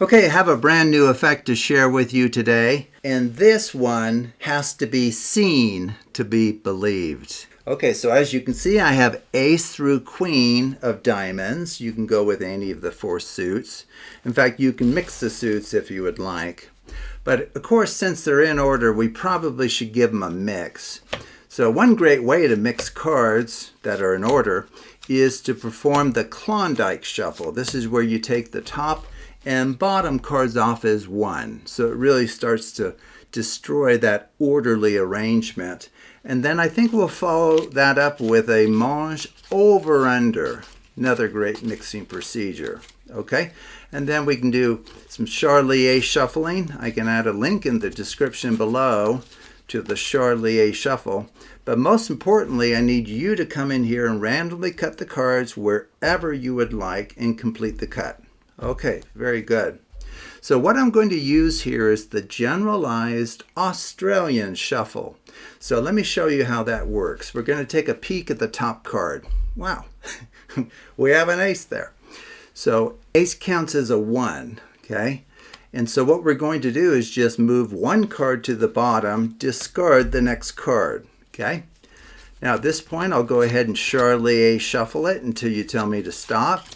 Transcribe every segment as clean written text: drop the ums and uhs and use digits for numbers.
Okay, I have a brand new effect to share with you today, and this one has to be seen to be believed. Okay, so as you can see, I have ace through queen of diamonds. You can go with any of the four suits. In fact, you can mix the suits if you would like. But of course, since they're in order, we probably should give them a mix. So one great way to mix cards that are in order is to perform the Klondike shuffle. This is where you take the top and bottom cards off as one. So it really starts to destroy that orderly arrangement. And then I think we'll follow that up with a mange over under, another great mixing procedure. Okay, and then we can do some Charlier shuffling. I can add a link in the description below to the Charlier shuffle. But most importantly, I need you to come in here and randomly cut the cards wherever you would like and complete the cut. Okay, very good. So what I'm going to use here is the Generalized Australian Shuffle. So let me show you how that works. We're going to take a peek at the top card. Wow, we have an ace there. So ace counts as a 1, okay? And so what we're going to do is just move one card to the bottom, discard the next card, okay? Now at this point, I'll go ahead and Charlier shuffle it until you tell me to stop.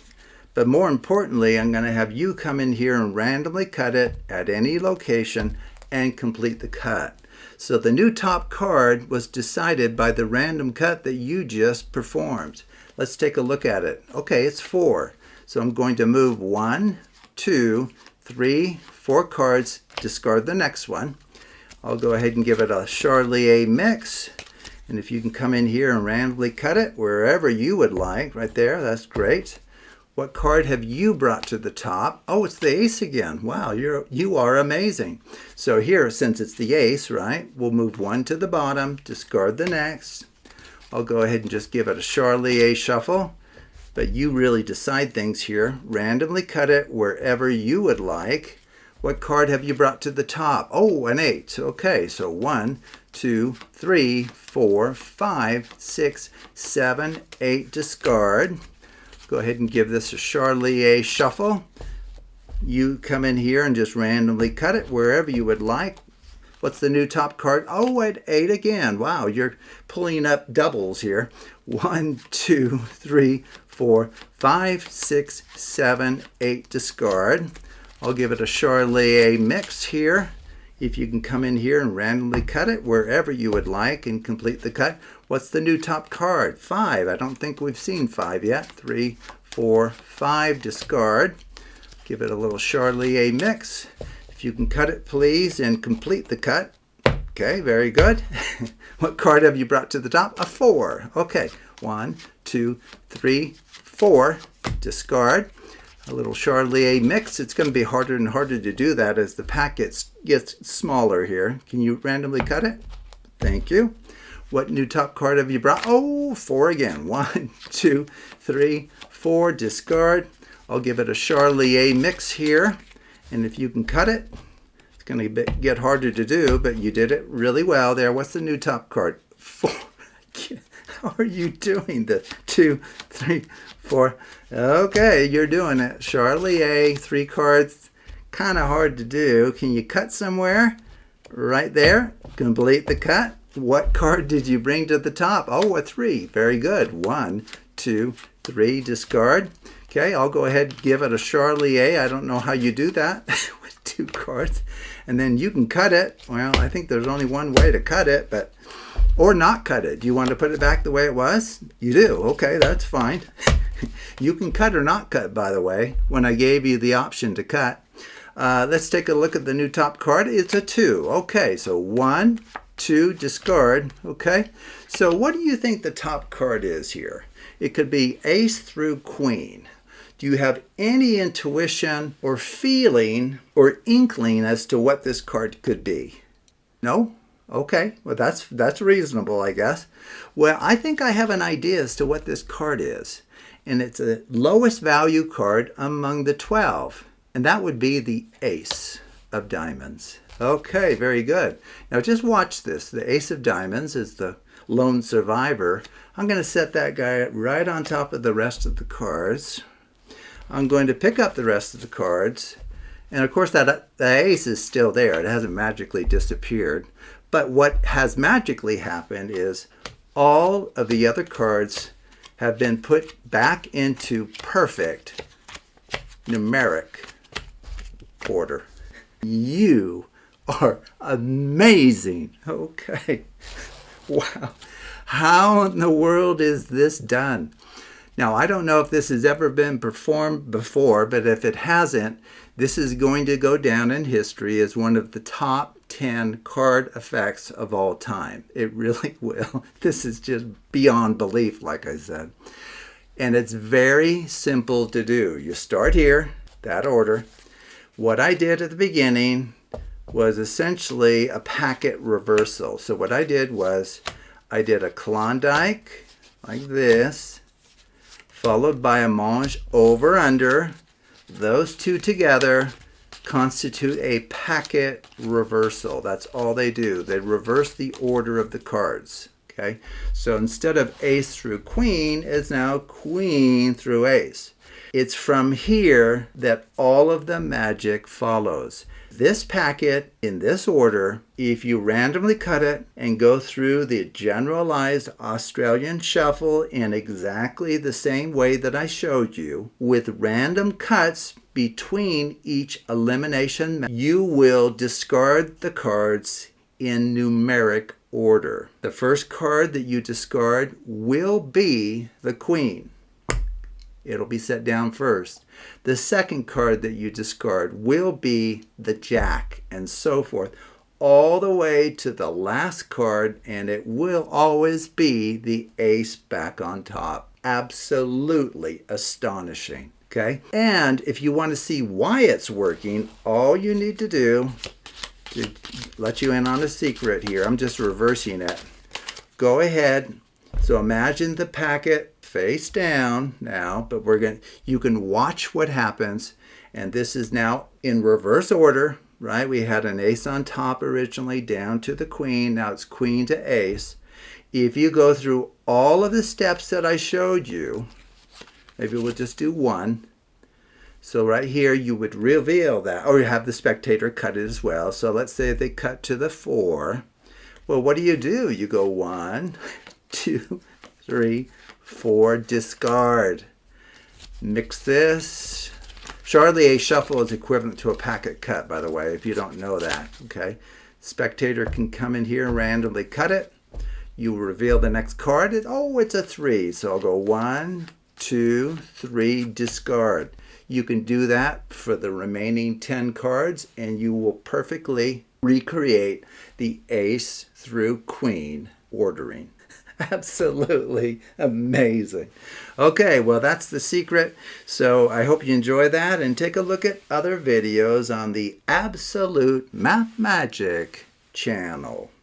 But more importantly, I'm going to have you come in here and randomly cut it at any location and complete the cut. So the new top card was decided by the random cut that you just performed. Let's take a look at it. Okay, it's 4. So I'm going to move 1, 2, 3, 4 cards, discard the next one. I'll go ahead and give it a Charlier mix. And if you can come in here and randomly cut it wherever you would like, right there, that's great. What card have you brought to the top? Oh, it's the ace again. Wow, you are amazing. So here, since it's the ace, right, we'll move one to the bottom, discard the next. I'll go ahead and just give it a Charlier shuffle. But you really decide things here. Randomly cut it wherever you would like. What card have you brought to the top? Oh, an 8. Okay, so 1, 2, 3, 4, 5, 6, 7, 8, discard. Go ahead and give this a Charlier shuffle. You come in here and just randomly cut it wherever you would like. What's the new top card? Oh, at 8 again. Wow, you're pulling up doubles here. 1, 2, 3, 4, 5, 6, 7, 8, discard. I'll give it a Charlier mix here. If you can come in here and randomly cut it wherever you would like and complete the cut. What's the new top card? 5. I don't think we've seen 5 yet. 3, 4, 5, discard. Give it a little Charlier mix. If you can cut it, please, and complete the cut. Okay, very good. What card have you brought to the top? A 4. Okay, 1, 2, 3, 4, discard. A little Charlier mix. It's going to be harder and harder to do that as the pack gets smaller here. Can you randomly cut it? Thank you. What new top card have you brought? Oh, 4 again. 1, 2, 3, 4, discard. I'll give it a Charlier mix here. And if you can cut it, it's going to get harder to do, but you did it really well there. What's the new top card? 4. How are you doing? The 2, 3, 4. Okay, you're doing it. Charlier, 3 cards. Kind of hard to do. Can you cut somewhere? Right there. Complete the cut. What card did you bring to the top? Oh, a 3. Very good. 1, 2, 3. Discard. Okay, I'll go ahead and give it a Charlier. I don't know how you do that with 2 cards. And then you can cut it. Well, I think there's only one way to cut it, but or not cut it. Do you want to put it back the way it was? You do. Okay, that's fine. You can cut or not cut, by the way, when I gave you the option to cut. Let's take a look at the new top card. It's a 2. Okay, so 1, 2, discard. Okay, so what do you think the top card is here? It could be ace through queen. Do you have any intuition or feeling or inkling as to what this card could be? No? Okay, well that's reasonable, I guess. Well, I think I have an idea as to what this card is. And it's a lowest value card among the 12. And that would be the ace of diamonds. Okay, very good. Now just watch this. The ace of diamonds is the lone survivor. I'm going to set that guy right on top of the rest of the cards. I'm going to pick up the rest of the cards And of course the ace is still there. It hasn't magically disappeared. But what has magically happened is all of the other cards have been put back into perfect numeric order. You are amazing. Okay. Wow. How in the world is this done? Now, I don't know if this has ever been performed before, but if it hasn't, this is going to go down in history as one of the top 10 card effects of all time. It really will. This is just beyond belief, like I said. And it's very simple to do. You start here, that order. What I did at the beginning was essentially a packet reversal. So what I did was I did a Klondike like this, followed by a mange over under. Those two together constitute a packet reversal. That's all they do. They reverse the order of the cards. Okay, so instead of ace through queen, it's now queen through ace. It's from here that all of the magic follows. This packet in this order, if you randomly cut it and go through the generalized Australian shuffle in exactly the same way that I showed you, with random cuts between each elimination, you will discard the cards in numeric order. The first card that you discard will be the queen. It'll be set down first. The second card that you discard will be the jack, and so forth, all the way to the last card, and it will always be the ace back on top. Absolutely astonishing. Okay? And if you want to see why it's working, all you need to do, to let you in on a secret here, I'm just reversing it. Go ahead. So imagine the packet face down now, but you can watch what happens. And this is now in reverse order, right? We had an ace on top originally down to the queen. Now it's queen to ace. If you go through all of the steps that I showed you, maybe we'll just do one. So right here, you would reveal that, or you have the spectator cut it as well. So let's say they cut to the 4. Well, what do? You go 1, 2, 3, 4, discard. Mix this. Charlier shuffle is equivalent to a packet cut, by the way, if you don't know that. Okay, spectator can come in here and randomly cut it. You reveal the next card. It's a 3. So I'll go 1, 2, 3, discard. You can do that for the remaining 10 cards, and you will perfectly recreate the ace through queen ordering. Absolutely amazing. Okay, well, that's the secret. So I hope you enjoy that, and take a look at other videos on the Absolute Math Magic channel.